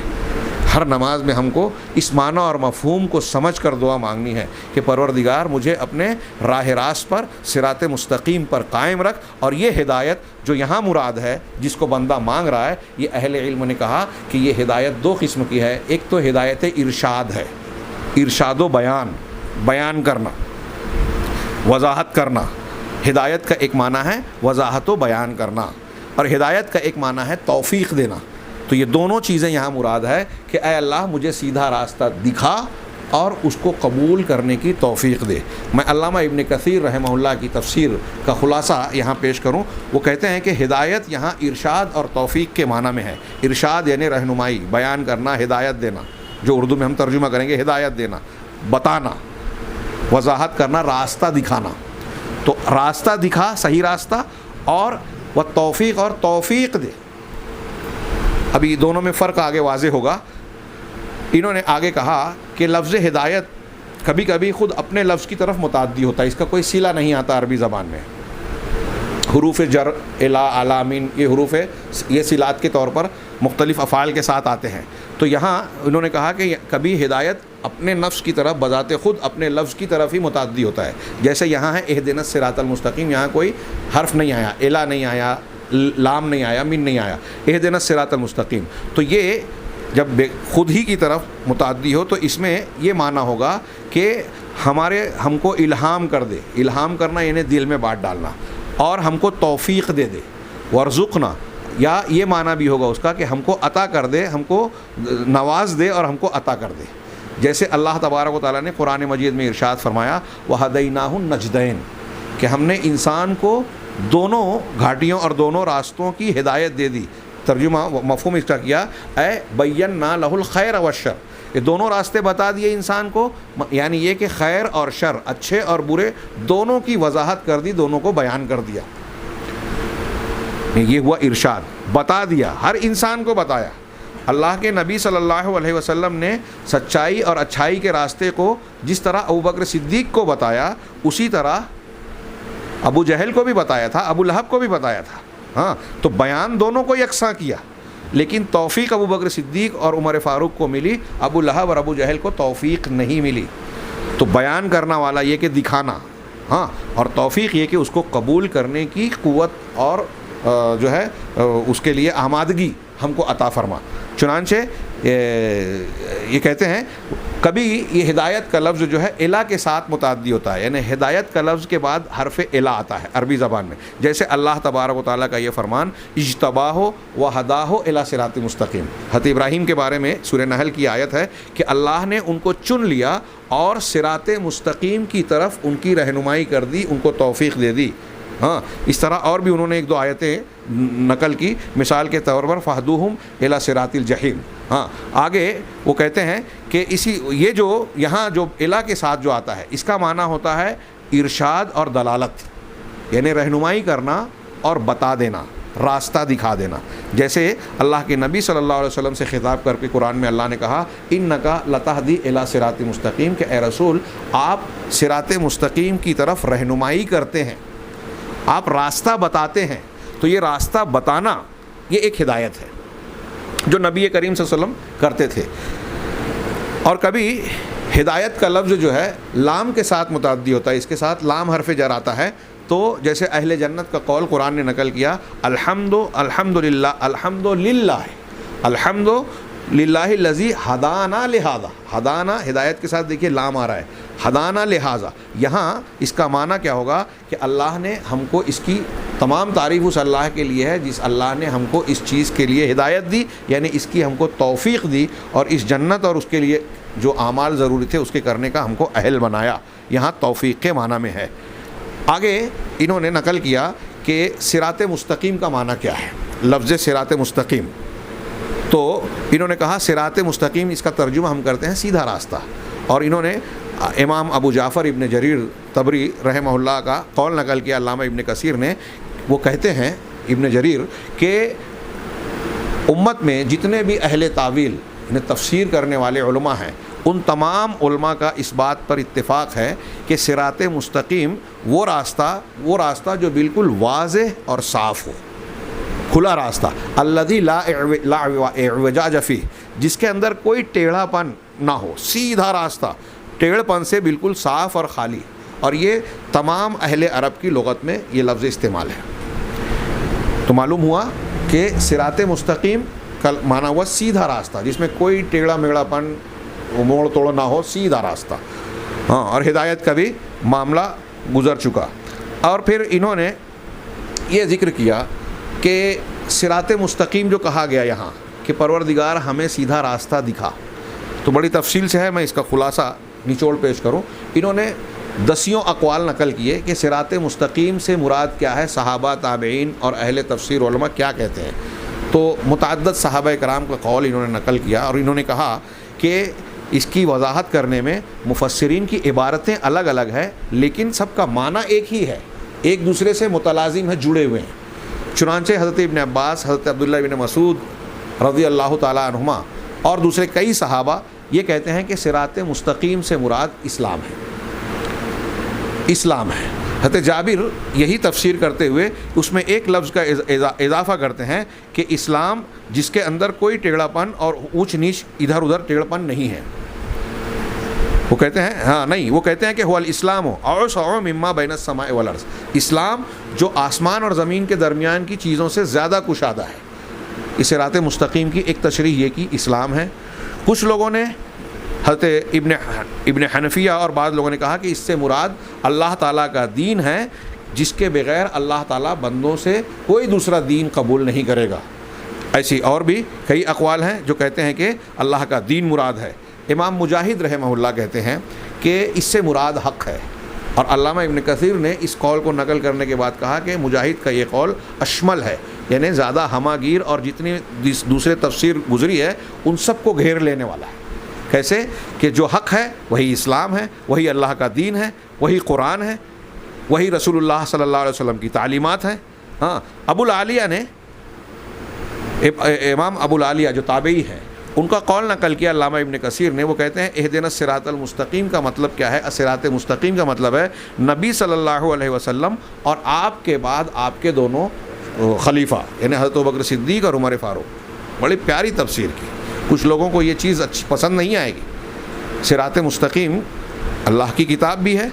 ہر نماز میں ہم کو اس معنی اور مفہوم کو سمجھ کر دعا مانگنی ہے کہ پروردگار مجھے اپنے راہ راست پر, صراط مستقیم پر قائم رکھ. اور یہ ہدایت جو یہاں مراد ہے, جس کو بندہ مانگ رہا ہے, یہ اہل علم نے کہا کہ یہ ہدایت 2 قسم کی ہے. ایک تو ہدایت ارشاد ہے, ارشاد و بیان کرنا, وضاحت کرنا. ہدایت کا ایک معنی ہے وضاحت و بیان کرنا, اور ہدایت کا ایک معنی ہے توفیق دینا. تو یہ دونوں چیزیں یہاں مراد ہے کہ اے اللہ مجھے سیدھا راستہ دکھا اور اس کو قبول کرنے کی توفیق دے. میں علامہ ابن کثیر رحمہ اللہ کی تفسیر کا خلاصہ یہاں پیش کروں. وہ کہتے ہیں کہ ہدایت یہاں ارشاد اور توفیق کے معنی میں ہے. ارشاد یعنی رہنمائی, بیان کرنا, ہدایت دینا, جو اردو میں ہم ترجمہ کریں گے ہدایت دینا, بتانا. وضاحت کرنا, راستہ دکھانا. تو راستہ دکھا, صحیح راستہ, اور وہ توفیق, اور توفیق دے. ابھی دونوں میں فرق آگے واضح ہوگا. انہوں نے آگے کہا کہ لفظ ہدایت کبھی کبھی خود اپنے لفظ کی طرف متعدی ہوتا ہے, اس کا کوئی صلہ نہیں آتا عربی زبان میں. حروف جر, الا, علی, من, یہ حروف یہ صلات کے طور پر مختلف افعال کے ساتھ آتے ہیں. تو یہاں انہوں نے کہا کہ کبھی ہدایت اپنے نفس کی طرف بذات خود اپنے لفظ کی طرف ہی متعدی ہوتا ہے. جیسے یہاں ہے اہدنا الصراط المستقیم, یہاں کوئی حرف نہیں آیا, الا نہیں آیا, لام نہیں آیا, من نہیں آیا, اہدنا الصراط المستقیم. تو یہ جب خود ہی کی طرف متعدی ہو تو اس میں یہ معنی ہوگا کہ ہم کو الہام کر دے. الہام کرنا یعنی دل میں بات ڈالنا, اور ہم کو توفیق دے دے. ورزقنا, یا یہ معنی بھی ہوگا اس کا کہ ہم کو عطا کر دے, ہم کو نواز دے اور ہم کو عطا کر دے. جیسے اللہ تبارک و تعالیٰ نے قرآن مجید میں ارشاد فرمایا وَهَدَيْنَاهُ النَّجْدَيْنِ, کہ ہم نے انسان کو دونوں گھاٹیوں اور دونوں راستوں کی ہدایت دے دی. ترجمہ مفہوم اس کا کیا, اے بینا لہ الخیر والشر, یہ دونوں راستے بتا دیے انسان کو، یعنی یہ کہ خیر اور شر، اچھے اور برے دونوں کی وضاحت کر دی، دونوں کو بیان کر دیا، یہ ہوا ارشاد، بتا دیا، ہر انسان کو بتایا۔ اللہ کے نبی صلی اللہ علیہ وسلم نے سچائی اور اچھائی کے راستے کو جس طرح ابوبکر صدیق کو بتایا، اسی طرح ابو جہل کو بھی بتایا تھا، ابو لہب کو بھی بتایا تھا۔ ہاں، تو بیان دونوں کو یکساں کیا، لیکن توفیق ابوبکر صدیق اور عمر فاروق کو ملی، ابو لہب اور ابو جہل کو توفیق نہیں ملی۔ تو بیان کرنا والا یہ کہ دکھانا، ہاں، اور توفیق یہ کہ اس کو قبول کرنے کی قوت اور جو ہے اس کے لیے آمادگی ہم کو عطا فرما۔ چنانچہ یہ کہتے ہیں کبھی یہ ہدایت کا لفظ جو ہے الا کے ساتھ متعدی ہوتا ہے، یعنی ہدایت کا لفظ کے بعد حرف الا آتا ہے عربی زبان میں، جیسے اللہ تبارک و تعالیٰ کا یہ فرمان اجتباہ و ہداہ الی صراط مستقیم۔ حضرت ابراہیم کے بارے میں سورہ نحل کی آیت ہے کہ اللہ نے ان کو چن لیا اور صراط مستقیم کی طرف ان کی رہنمائی کر دی، ان کو توفیق دے دی۔ ہاں، اس طرح اور بھی انہوں نے ایک دو آیتیں نقل کی، مثال کے طور پر فہدوہم الی صراط الجحیم۔ ہاں، آگے وہ کہتے ہیں کہ یہ جو یہاں جو الا کے ساتھ جو آتا ہے، اس کا معنی ہوتا ہے ارشاد اور دلالت، یعنی رہنمائی کرنا اور بتا دینا، راستہ دکھا دینا۔ جیسے اللہ کے نبی صلی اللہ علیہ وسلم سے خطاب کر کے قرآن میں اللہ نے کہا انک لتہدی الی صراط مستقیم، کہ اے رسول آپ صراط مستقیم کی طرف رہنمائی کرتے ہیں، آپ راستہ بتاتے ہیں۔ تو یہ راستہ بتانا یہ ایک ہدایت ہے جو نبی کریم صلی اللہ علیہ وسلم کرتے تھے۔ اور کبھی ہدایت کا لفظ جو ہے لام کے ساتھ متعدی ہوتا ہے، اس کے ساتھ لام حرف جر آتا ہے، تو جیسے اہل جنت کا قول قرآن نے نقل کیا الحمدللہ الذی ہدانا لہذا، ہدانا ہدایت کے ساتھ دیکھیے لام آ رہا ہے، ہدانا لہذا، یہاں اس کا معنی کیا ہوگا کہ اللہ نے ہم کو، اس کی تمام تعریف اس اللہ کے لیے ہے جس اللہ نے ہم کو اس چیز کے لیے ہدایت دی، یعنی اس کی ہم کو توفیق دی، اور اس جنت اور اس کے لیے جو اعمال ضروری تھے اس کے کرنے کا ہم کو اہل بنایا۔ یہاں توفیق کے معنی میں ہے۔ آگے انہوں نے نقل کیا کہ صراط مستقیم کا معنی کیا ہے، لفظ صراط مستقیم۔ تو انہوں نے کہا صراط مستقیم اس کا ترجمہ ہم کرتے ہیں سیدھا راستہ، اور انہوں نے امام ابو جعفر ابن جریر طبری رحمہ اللہ کا قول نقل کیا علامہ ابن کثیر نے۔ وہ کہتے ہیں ابن جریر کہ امت میں جتنے بھی اہل تاویل یعنی تفسیر کرنے والے علماء ہیں، ان تمام علماء کا اس بات پر اتفاق ہے کہ صراط مستقیم وہ راستہ جو بالکل واضح اور صاف ہو، کھلا راستہ، الذی لا اعوجاج فیہ، جس کے اندر کوئی ٹیڑھا پن نہ ہو، سیدھا راستہ، ٹیڑھ پن سے بالکل صاف اور خالی۔ اور یہ تمام اہل عرب کی لغت میں یہ لفظ استعمال ہے۔ تو معلوم ہوا کہ صراط مستقیم کا معنی ہوا سیدھا راستہ جس میں کوئی ٹیڑھا میڑھا پن موڑ توڑ نہ ہو، سیدھا راستہ۔ ہاں، اور ہدایت کا بھی معاملہ گزر چکا۔ اور پھر انہوں نے یہ ذکر کیا کہ صراط مستقیم جو کہا گیا یہاں کہ پروردگار ہمیں سیدھا راستہ دکھا، تو بڑی تفصیل سے ہے، میں اس کا خلاصہ نچوڑ پیش کروں۔ انہوں نے 10 اقوال نقل کیے کہ صراط مستقیم سے مراد کیا ہے، صحابہ، تابعین اور اہل تفسیر علماء کیا کہتے ہیں۔ تو متعدد صحابہ کرام کا قول انہوں نے نقل کیا، اور انہوں نے کہا کہ اس کی وضاحت کرنے میں مفسرین کی عبارتیں الگ الگ ہیں، لیکن سب کا معنی ایک ہی ہے، ایک دوسرے سے متلازم ہے، جڑے ہوئے ہیں۔ چنانچہ حضرت ابن عباس، حضرت عبداللہ ابن مسعود رضی اللہ تعالیٰ عنہما اور دوسرے کئی صحابہ یہ کہتے ہیں کہ صراط مستقیم سے مراد اسلام ہے، اسلام ہے۔ حضرت جابر یہی تفسیر کرتے ہوئے اس میں ایک لفظ کا اضافہ کرتے ہیں کہ اسلام جس کے اندر کوئی ٹیڑھا پن اور اونچ نیچ ادھر ادھر ٹیڑھا پن نہیں ہے۔ وہ کہتے ہیں وہ کہتے ہیں کہ هو الاسلام اوسع مما بین السماء والارض، اسلام جو آسمان اور زمین کے درمیان کی چیزوں سے زیادہ کشادہ ہے۔ اس صراط مستقیم کی ایک تشریح یہ کہ اسلام ہے۔ کچھ لوگوں نے حضرت ابن حنفیہ اور بعض لوگوں نے کہا کہ اس سے مراد اللہ تعالیٰ کا دین ہے، جس کے بغیر اللہ تعالیٰ بندوں سے کوئی دوسرا دین قبول نہیں کرے گا۔ ایسی اور بھی کئی اقوال ہیں جو کہتے ہیں کہ اللہ کا دین مراد ہے۔ امام مجاہد رحمہ اللہ کہتے ہیں کہ اس سے مراد حق ہے، اور علامہ ابن کثیر نے اس قول کو نقل کرنے کے بعد کہا کہ مجاہد کا یہ قول اشمل ہے، یعنی زیادہ ہمہ گیر اور جتنی دوسرے تفسیر گزری ہے ان سب کو گھیر لینے والا ہے، کیسے کہ جو حق ہے وہی اسلام ہے، وہی اللہ کا دین ہے، وہی قرآن ہے، وہی رسول اللہ صلی اللہ علیہ وسلم کی تعلیمات ہیں۔ ہاں، ابو العالیہ نے، امام ابو العالیہ جو تابعی ہیں، ان کا قول نقل کیا علامہ ابن کثیر نے۔ وہ کہتے ہیں اہدنا الصراط المستقیم کا مطلب کیا ہے؟ الصراط مستقیم کا مطلب ہے نبی صلی اللہ علیہ وسلم اور آپ کے بعد آپ کے دونوں خلیفہ یعنی حضرت ابوبکر صدیق اور عمر فاروق۔ بڑی پیاری تفسیر کی۔ کچھ لوگوں کو یہ چیز اچھی پسند نہیں آئے گی۔ صراط مستقیم اللہ کی کتاب بھی ہے،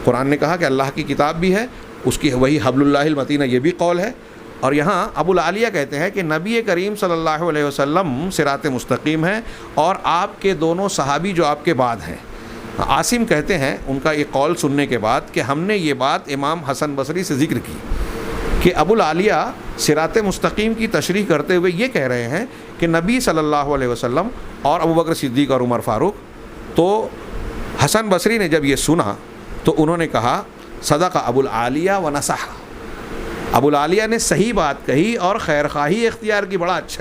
قرآن نے کہا کہ اللہ کی کتاب بھی ہے، اس کی وہی حبل اللہ المتین، یہ بھی قول ہے۔ اور یہاں ابو العالیہ کہتے ہیں کہ نبی کریم صلی اللہ علیہ وسلم صراط مستقیم ہیں اور آپ کے دونوں صحابی جو آپ کے بعد ہیں۔ عاصم کہتے ہیں ان کا یہ قول سننے کے بعد کہ ہم نے یہ بات امام حسن بصری سے ذکر کی کہ ابو العالیہ صراط مستقیم کی تشریح کرتے ہوئے یہ کہہ رہے ہیں کہ نبی صلی اللہ علیہ وسلم اور ابوبکر صدیق اور عمر فاروق۔ تو حسن بصری نے جب یہ سنا تو انہوں نے کہا صدق ابو العالیہ و نصح، ابو العالیہ نے صحیح بات کہی اور خیر خواہی اختیار کی،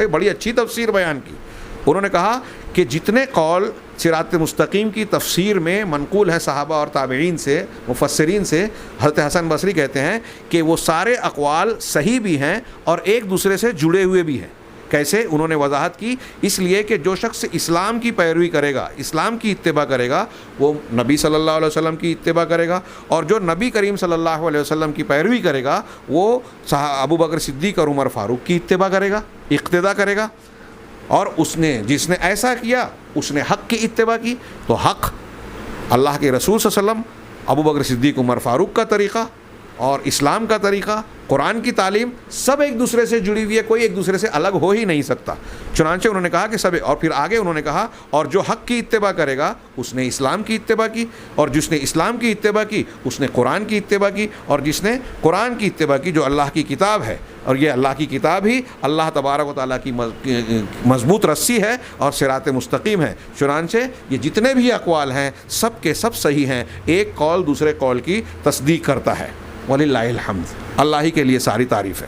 بڑی اچھی تفسیر بیان کی۔ انہوں نے کہا کہ جتنے قول صراط مستقیم کی تفسیر میں منقول ہیں صحابہ اور تابعین سے، مفسرین سے، حضرت حسن بصری کہتے ہیں کہ وہ سارے اقوال صحیح بھی ہیں اور ایک دوسرے سے جڑے ہوئے بھی ہیں۔ کیسے؟ انہوں نے وضاحت کی، اس لیے کہ جو شخص اسلام کی پیروی کرے گا، اسلام کی اتباع کرے گا، وہ نبی صلی اللہ علیہ وسلم کی اتباع کرے گا، اور جو نبی کریم صلی اللہ علیہ وسلم کی پیروی کرے گا وہ ابوبکر صدیق اور عمر فاروق کی اتباع کرے گا، اقتداء کرے گا۔ اور جس نے ایسا کیا اس نے حق کی اتباع کی۔ تو حق اللہ کے رسول صلی اللہ علیہ وسلم، ابوبکر صدیق عمر فاروق کا طریقہ اور اسلام کا طریقہ، قرآن کی تعلیم، سب ایک دوسرے سے جڑی ہوئی ہے، کوئی ایک دوسرے سے الگ ہو ہی نہیں سکتا۔ چنانچہ انہوں نے کہا کہ اور پھر آگے انہوں نے کہا اور جو حق کی اتباع کرے گا اس نے اسلام کی اتباع کی، اور جس نے اسلام کی اتباع کی اس نے قرآن کی اتباع کی، اور جس نے قرآن کی اتباع کی جو اللہ کی کتاب ہے، اور یہ اللہ کی کتاب ہی اللہ تبارک و تعالیٰ کی مضبوط رسی ہے اور صراط مستقیم ہے۔ چنانچہ یہ جتنے بھی اقوال ہیں سب کے سب صحیح ہیں، ایک قول دوسرے قول کی تصدیق کرتا ہے۔ وَلِلَّهِ الْحَمْدُ، اللہ ہی کے لیے ساری تعریف ہے۔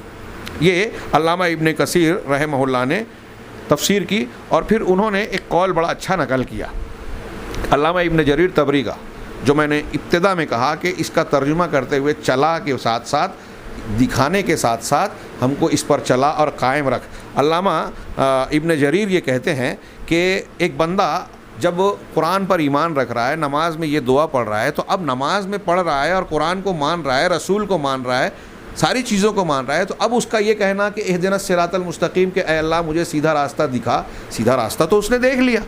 یہ علامہ ابن کثیر رحمہ اللہ نے تفسیر کی، اور پھر انہوں نے ایک قول بڑا اچھا نقل کیا علامہ ابن جریر طبری کا، جو میں نے ابتدا میں کہا کہ اس کا ترجمہ کرتے ہوئے چلا کے ساتھ ساتھ، دکھانے کے ساتھ ساتھ ہم کو اس پر چلا اور قائم رکھ۔ علامہ ابن جریر یہ کہتے ہیں کہ ایک بندہ جب قرآن پر ایمان رکھ رہا ہے، نماز میں یہ دعا پڑھ رہا ہے، تو اب نماز میں پڑھ رہا ہے اور قرآن کو مان رہا ہے، رسول کو مان رہا ہے، ساری چیزوں کو مان رہا ہے، تو اب اس کا یہ کہنا کہ اہدنا الصراط المستقیم، کہ اے اللہ مجھے سیدھا راستہ دکھا، سیدھا راستہ تو اس نے دیکھ لیا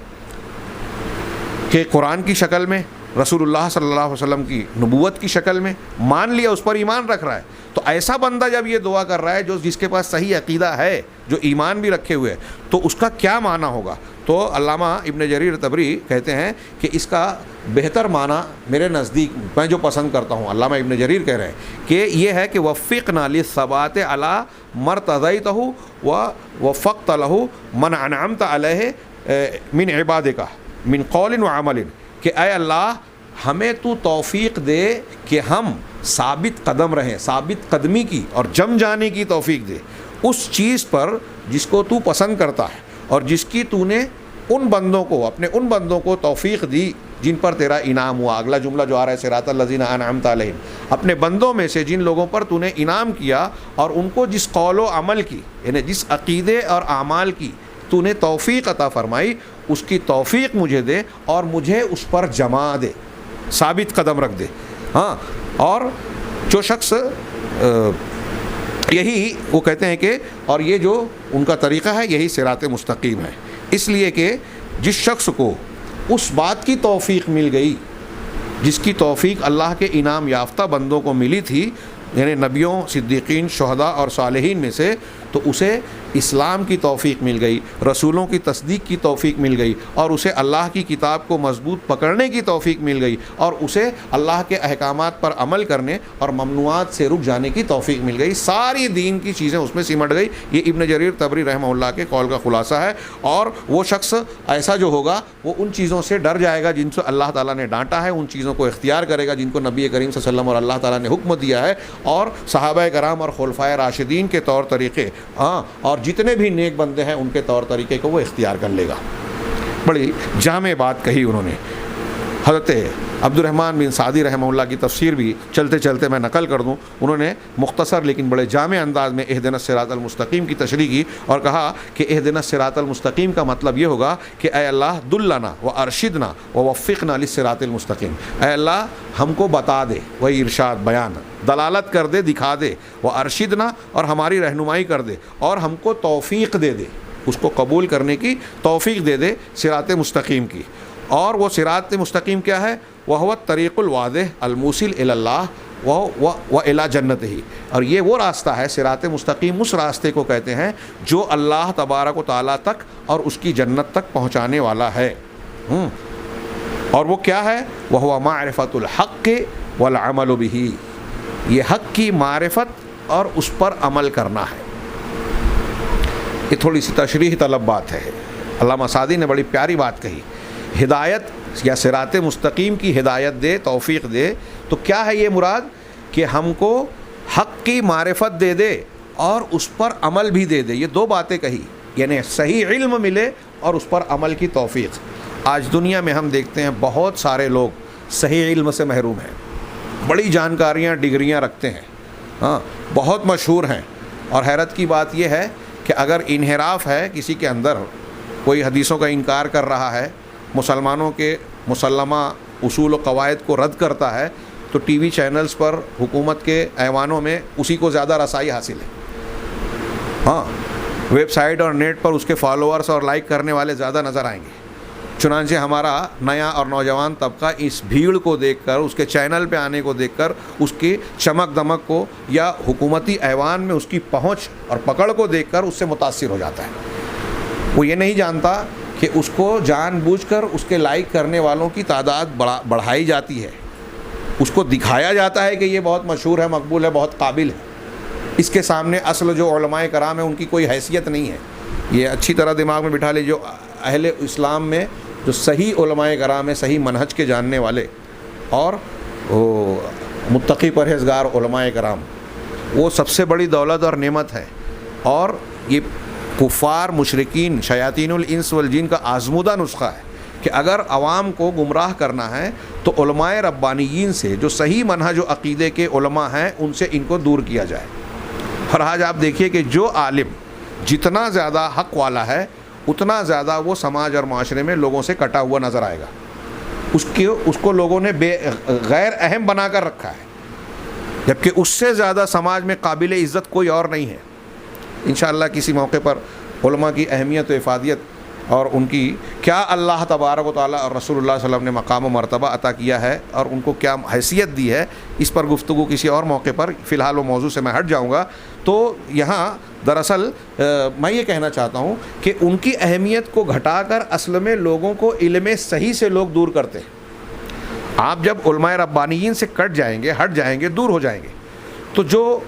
کہ قرآن کی شکل میں، رسول اللہ صلی اللہ علیہ وسلم کی نبوت کی شکل میں مان لیا، اس پر ایمان رکھ رہا ہے۔ تو ایسا بندہ جب یہ دعا کر رہا ہے جس کے پاس صحیح عقیدہ ہے، جو ایمان بھی رکھے ہوئے ہے، تو اس کا کیا معنی ہوگا؟ تو علامہ ابن جریر طبری کہتے ہیں کہ اس کا بہتر معنی میرے نزدیک، میں جو پسند کرتا ہوں، علامہ ابن جریر کہہ رہے ہیں کہ یہ ہے کہ وفقنا للثبات علی مرتضیتہ ووفقت له من انعمت علیہ من عبادک من قول وعمل، کہ اے اللہ ہمیں تو توفیق دے کہ ہم ثابت قدم رہیں، ثابت قدمی کی اور جم جانے کی توفیق دے اس چیز پر جس کو تو پسند کرتا ہے، اور جس کی تو نے ان بندوں کو، اپنے ان بندوں کو توفیق دی جن پر تیرا انعام ہوا۔ اگلا جملہ جو آ رہا ہے صراط الذین انعمت علیہم، اپنے بندوں میں سے جن لوگوں پر تو نے انعام کیا اور ان کو جس قول و عمل کی، یعنی جس عقیدے اور اعمال کی تو نے توفیق عطا فرمائی، اس کی توفیق مجھے دے اور مجھے اس پر جما دے، ثابت قدم رکھ دے۔ ہاں، اور جو شخص یہی وہ کہتے ہیں کہ اور یہ جو ان کا طریقہ ہے یہی صراط مستقیم ہے، اس لیے کہ جس شخص کو اس بات کی توفیق مل گئی جس کی توفیق اللہ کے انعام یافتہ بندوں کو ملی تھی، یعنی نبیوں، صدیقین، شہداء اور صالحین میں سے، تو اسے اسلام کی توفیق مل گئی، رسولوں کی تصدیق کی توفیق مل گئی، اور اسے اللہ کی کتاب کو مضبوط پکڑنے کی توفیق مل گئی، اور اسے اللہ کے احکامات پر عمل کرنے اور ممنوعات سے رک جانے کی توفیق مل گئی۔ ساری دین کی چیزیں اس میں سمٹ گئی۔ یہ ابن جریر طبری رحمہ اللہ کے قول کا خلاصہ ہے۔ اور وہ شخص ایسا جو ہوگا وہ ان چیزوں سے ڈر جائے گا جن سے اللہ تعالیٰ نے ڈانٹا ہے، ان چیزوں کو اختیار کرے گا جن کو نبی کریم صلی اللہ علیہ وسلم اور اللہ تعالیٰ نے حکم دیا ہے، اور صحابہ کرام اور خلفائے راشدین کے طور طریقے، اور جتنے بھی نیک بندے ہیں ان کے طور طریقے کو وہ اختیار کر لے گا۔ بڑی جامع بات کہی انہوں نے. حضرت عبد الرحمن بن سعدی رحمہ اللہ کی تفسیر بھی چلتے چلتے میں نقل کر دوں. انہوں نے مختصر لیکن بڑے جامع انداز میں اہدنا الصراط المستقیم کی تشریح کی اور کہا کہ اہدنا الصراط المستقیم کا مطلب یہ ہوگا کہ اے اللہ دلنا و ارشدنا و وفقنا للصراط المستقیم. اے اللہ ہم کو بتا دے، وہی ارشاد بیان، دلالت کر دے، دکھا دے، و ارشدنا اور ہماری رہنمائی کر دے اور ہم کو توفیق دے دے، اس کو قبول کرنے کی توفیق دے دے صراط مستقیم کی. اور وہ صراط مستقیم کیا ہے؟ وہو الطریق الواضح الموصل الی اللہ و الی جنتہ. اور یہ وہ راستہ ہے، صراط مستقیم اس راستے کو کہتے ہیں جو اللہ تبارک و تعالیٰ تک اور اس کی جنت تک پہنچانے والا ہے. اور وہ کیا ہے؟ وہو معرفت الحق والعمل بہ. یہ حق کی معرفت اور اس پر عمل کرنا ہے. یہ تھوڑی سی تشریح طلب بات ہے. علامہ سعدی نے بڑی پیاری بات کہی. ہدایت یا صراط مستقیم کی ہدایت دے، توفیق دے، تو کیا ہے یہ مراد؟ کہ ہم کو حق کی معرفت دے دے اور اس پر عمل بھی دے دے. یہ دو باتیں کہی، یعنی صحیح علم ملے اور اس پر عمل کی توفیق. آج دنیا میں ہم دیکھتے ہیں بہت سارے لوگ صحیح علم سے محروم ہیں، بڑی جانکاریاں، ڈگریاں رکھتے ہیں، ہاں بہت مشہور ہیں. اور حیرت کی بات یہ ہے کہ اگر انحراف ہے کسی کے اندر، کوئی حدیثوں کا انکار کر رہا ہے، مسلمانوں کے مسلمہ اصول و قواعد کو رد کرتا ہے، تو ٹی وی چینلز پر حکومت کے ایوانوں میں اسی کو زیادہ رسائی حاصل ہے. ہاں ویب سائٹ اور نیٹ پر اس کے فالوورز اور لائک کرنے والے زیادہ نظر آئیں گے. چنانچہ ہمارا نیا اور نوجوان طبقہ اس بھیڑ کو دیکھ کر، اس کے چینل پہ آنے کو دیکھ کر، اس کی چمک دمک کو یا حکومتی ایوان میں اس کی پہنچ اور پکڑ کو دیکھ کر اس سے متاثر ہو جاتا ہے. وہ یہ نہیں جانتا کہ اس کو جان بوجھ کر اس کے لائک کرنے والوں کی تعداد بڑھائی جاتی ہے، اس کو دکھایا جاتا ہے کہ یہ بہت مشہور ہے، مقبول ہے، بہت قابل ہے. اس کے سامنے اصل جو علماء کرام ہیں ان کی کوئی حیثیت نہیں ہے. یہ اچھی طرح دماغ میں بٹھا لے، جو اہل اسلام میں جو صحیح علماء کرام ہیں، صحیح منہج کے جاننے والے اور متقی پرہیزگار علماء کرام، وہ سب سے بڑی دولت اور نعمت ہے. اور یہ کفار، مشرکین، شیاطین الانس والجن کا آزمودہ نسخہ ہے کہ اگر عوام کو گمراہ کرنا ہے تو علماء ربانیین سے، جو صحیح منہج و عقیدے کے علماء ہیں، ان سے ان کو دور کیا جائے. اور آج آپ دیکھیے کہ جو عالم جتنا زیادہ حق والا ہے اتنا زیادہ وہ سماج اور معاشرے میں لوگوں سے کٹا ہوا نظر آئے گا. اس کو لوگوں نے غیر اہم بنا کر رکھا ہے، جبکہ اس سے زیادہ سماج میں قابل عزت کوئی اور نہیں ہے. انشاءاللہ کسی موقع پر علماء کی اہمیت و افادیت اور ان کی کیا اللہ تبارک و تعالیٰ اور رسول اللہ صلی اللہ علیہ وسلم نے مقام و مرتبہ عطا کیا ہے اور ان کو کیا حیثیت دی ہے، اس پر گفتگو کسی اور موقع پر. فی الحال وہ موضوع سے میں ہٹ جاؤں گا. تو یہاں دراصل میں یہ کہنا چاہتا ہوں کہ ان کی اہمیت کو گھٹا کر اصل میں لوگوں کو علم صحیح سے لوگ دور کرتے ہیں. آپ جب علماء ربانیین سے کٹ جائیں گے، ہٹ جائیں گے، دور ہو جائیں گے، تو جو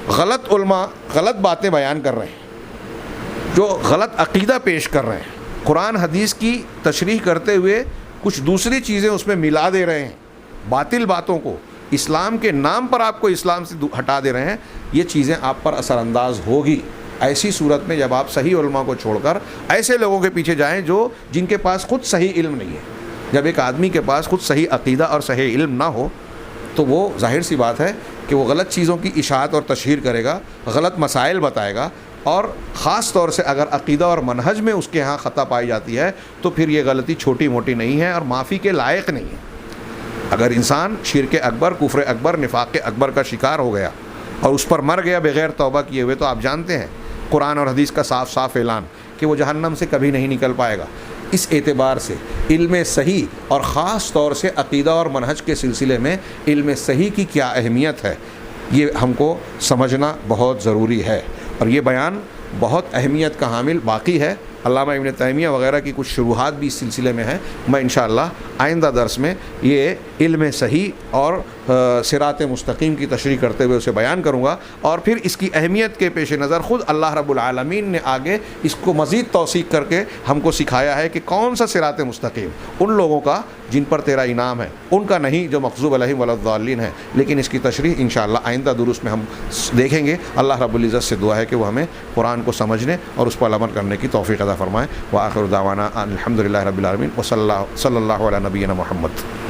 غلط علماء غلط باتیں بیان کر رہے ہیں، جو غلط عقیدہ پیش کر رہے ہیں، قرآن حدیث کی تشریح کرتے ہوئے کچھ دوسری چیزیں اس میں ملا دے رہے ہیں، باطل باتوں کو اسلام کے نام پر آپ کو اسلام سے ہٹا دے رہے ہیں، یہ چیزیں آپ پر اثر انداز ہوگی. ایسی صورت میں جب آپ صحیح علماء کو چھوڑ کر ایسے لوگوں کے پیچھے جائیں جن کے پاس خود صحیح علم نہیں ہے. جب ایک آدمی کے پاس خود صحیح عقیدہ اور صحیح علم نہ ہو تو وہ ظاہر سی بات ہے کہ وہ غلط چیزوں کی اشاعت اور تشہیر کرے گا، غلط مسائل بتائے گا، اور خاص طور سے اگر عقیدہ اور منہج میں اس کے ہاں خطا پائی جاتی ہے تو پھر یہ غلطی چھوٹی موٹی نہیں ہے اور معافی کے لائق نہیں ہے. اگر انسان شرک اکبر، کفر اکبر، نفاق اکبر کا شکار ہو گیا اور اس پر مر گیا بغیر توبہ کیے ہوئے، تو آپ جانتے ہیں قرآن اور حدیث کا صاف صاف اعلان کہ وہ جہنم سے کبھی نہیں نکل پائے گا. اس اعتبار سے علم صحیح اور خاص طور سے عقیدہ اور منہج کے سلسلے میں علم صحیح کی کیا اہمیت ہے، یہ ہم کو سمجھنا بہت ضروری ہے. اور یہ بیان بہت اہمیت کا حامل باقی ہے. علامہ ابن تیمیہ وغیرہ کی کچھ شروحات بھی اس سلسلے میں ہیں. میں انشاءاللہ آئندہ درس میں یہ علم صحیح اور صراط مستقیم کی تشریح کرتے ہوئے اسے بیان کروں گا. اور پھر اس کی اہمیت کے پیش نظر خود اللہ رب العالمین نے آگے اس کو مزید توثیق کر کے ہم کو سکھایا ہے کہ کون سا صراط مستقیم ان لوگوں کا جن پر تیرا انعام ہے، ان کا نہیں جو مغضوب علیہم ولا الضالین ہے. لیکن اس کی تشریح انشاءاللہ آئندہ دروس میں ہم دیکھیں گے. اللہ رب العزت سے دعا ہے کہ وہ ہمیں قرآن کو سمجھنے اور اس پر عمل کرنے کی توفیق عطا فرمائے۔ وآخر دعوانا ان الحمد للہ رب العالمین، صلی اللہ علی نبینا محمد۔